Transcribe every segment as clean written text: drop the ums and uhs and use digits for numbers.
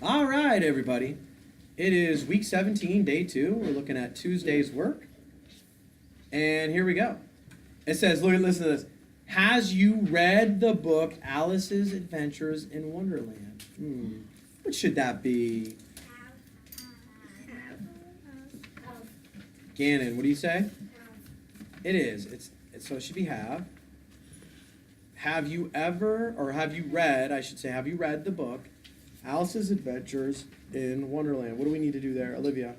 All right, everybody. It is week 17, day 2. We're looking at Tuesday's work. And here we go. It says, listen to this. Has you read the book Alice's Adventures in Wonderland? What should that be? Gannon, what do you say? It is. So it should be have. Have you ever, or have you read, I should say, have you read the book Alice's Adventures in Wonderland? What do we need to do there, Olivia?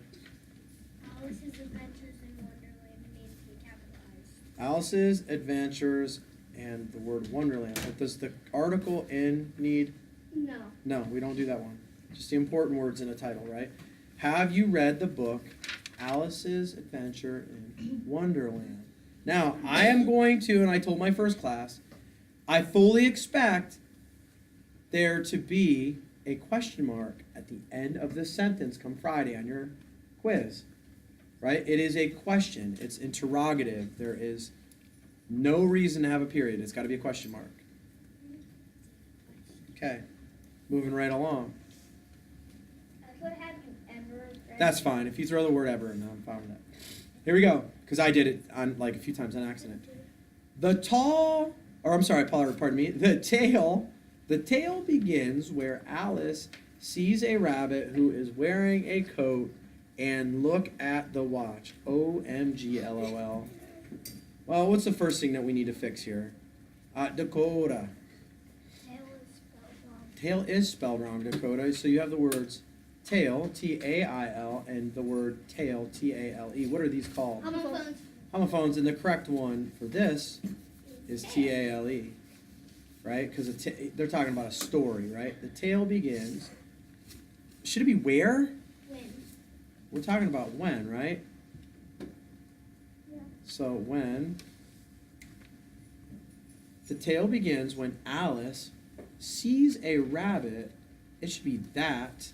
Alice's Adventures in Wonderland needs to be capitalized. Alice's Adventures and the word Wonderland. But does the article in need? No. No, we don't do that one. Just the important words in a title, right? Have you read the book Alice's Adventure in Wonderland? Now, I am going to, and I told my first class, I fully expect there to be a question mark at the end of the sentence come Friday on your quiz, right? It is a question. It's interrogative. There is no reason to have a period. It's got to be a question mark. Okay, moving right along. I put have you ever read? That's fine. If you throw the word ever in, I'm fine with that. Here we go, because I did it on like a few times on accident. The tale begins where Alice sees a rabbit who is wearing a coat and look at the watch. OMG, LOL. Well, what's the first thing that we need to fix here? Dakota. Tail is spelled wrong. Tail is spelled wrong, Dakota. So you have the words tail, T-A-I-L, and the word tail, T-A-L-E. What are these called? Homophones. Homophones, and the correct one for this is T-A-L-E, right? Because they're talking about a story, right? The tale begins. Should it be where? When. We're talking about when, right? Yeah. So when the tale begins when Alice sees a rabbit, it should be that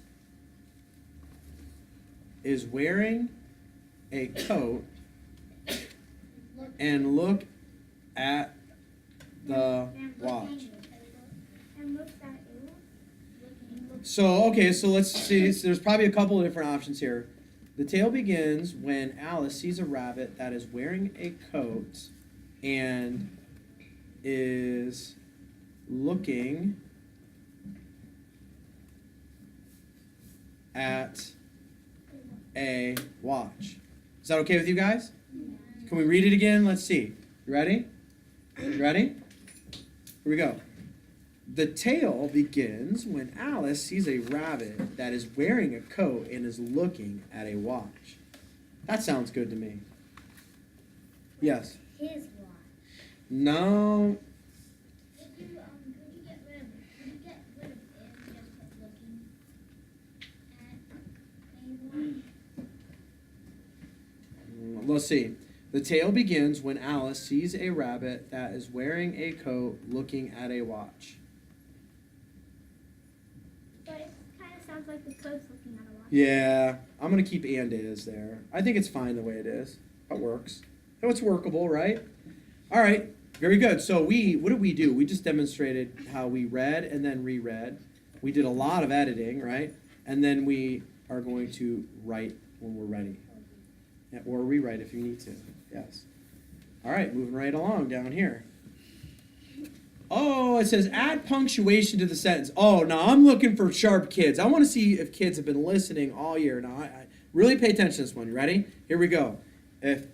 is wearing a coat and look at the watch. So let's see. So there's probably a couple of different options here. The tale begins when Alice sees a rabbit that is wearing a coat and is looking at a watch. Is that okay with you guys? Can we read it again? Let's see. You ready? You ready? Here we go. The tale begins when Alice sees a rabbit that is wearing a coat and is looking at a watch. That sounds good to me. Yes? His watch. No. Could you get rid of it and just put looking at a watch? Let's see. The tale begins when Alice sees a rabbit that is wearing a coat looking at a watch. But it kind of sounds like the coat's looking at a watch. Yeah, I'm going to keep and is there. I think it's fine the way it is. It works. So it's workable, right? All right, very good. So what did we do? We just demonstrated how we read and then reread. We did a lot of editing, right? And then we are going to write when we're ready. Yeah, or rewrite if you need to. Yes. All right, moving right along down here. Oh, it says add punctuation to the sentence. Oh, now I'm looking for sharp kids. I want to see if kids have been listening all year. Now, I really pay attention to this one. You ready? Here we go.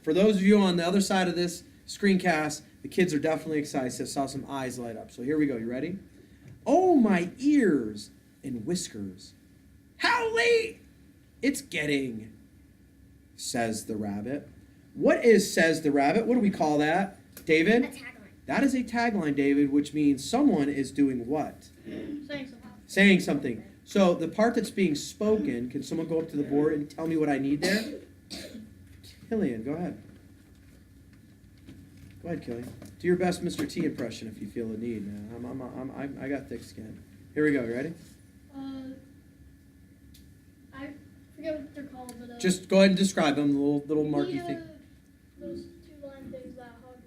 For those of you on the other side of this screencast, the kids are definitely excited. I saw some eyes light up. So here we go. You ready? Oh, my ears and whiskers. How late it's getting, says the rabbit. What is says the rabbit? What do we call that, David? A tagline. That is a tagline, David, which means someone is doing what? Saying something. Saying something. So the part that's being spoken, can someone go up to the board and tell me what I need there? Killian, go ahead. Go ahead, Killian. Do your best Mr. T impression if you feel the need, man. I got thick skin. Here we go. You ready? I forget what they're called, but Just go ahead and describe them. The little marky thing. Those two-line things that hug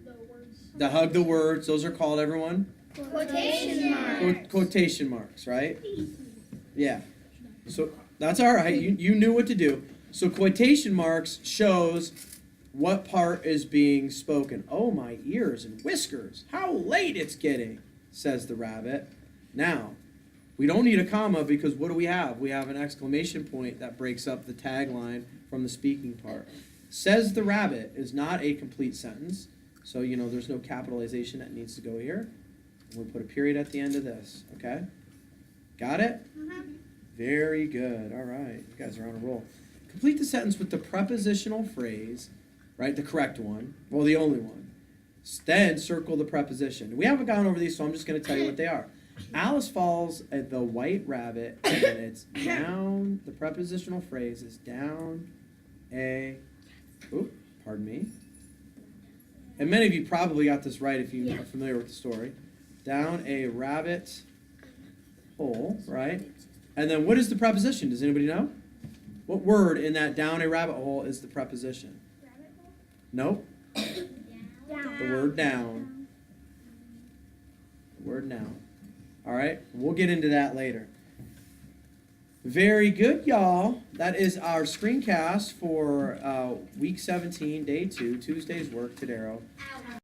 the words. That hug the words. Those are called, everyone? Quotation marks. Quotation marks, right? Yeah. So that's all right. You knew what to do. So quotation marks shows what part is being spoken. Oh, my ears and whiskers. How late it's getting, says the rabbit. Now, we don't need a comma because what do we have? We have an exclamation point that breaks up the tagline from the speaking part. Says the rabbit is not a complete sentence. So, there's no capitalization that needs to go here. We'll put a period at the end of this, okay? Got it? Very good. All right. You guys are on a roll. Complete the sentence with the prepositional phrase, right? The correct one. Well, the only one. Then circle the preposition. We haven't gone over these, so I'm just going to tell you what they are. Alice falls at the white rabbit, and it's down. The prepositional phrase is down a. Oop, pardon me. And many of you probably got this right if you are familiar with the story. Down a rabbit hole, right? And then what is the preposition? Does anybody know? What word in that down a rabbit hole is the preposition? Rabbit hole? Nope. Down. The word down. The word down. All right? We'll get into that later. Very good, y'all. That is our screencast for week 17, day 2, Tuesday's work, Tadero. Ow.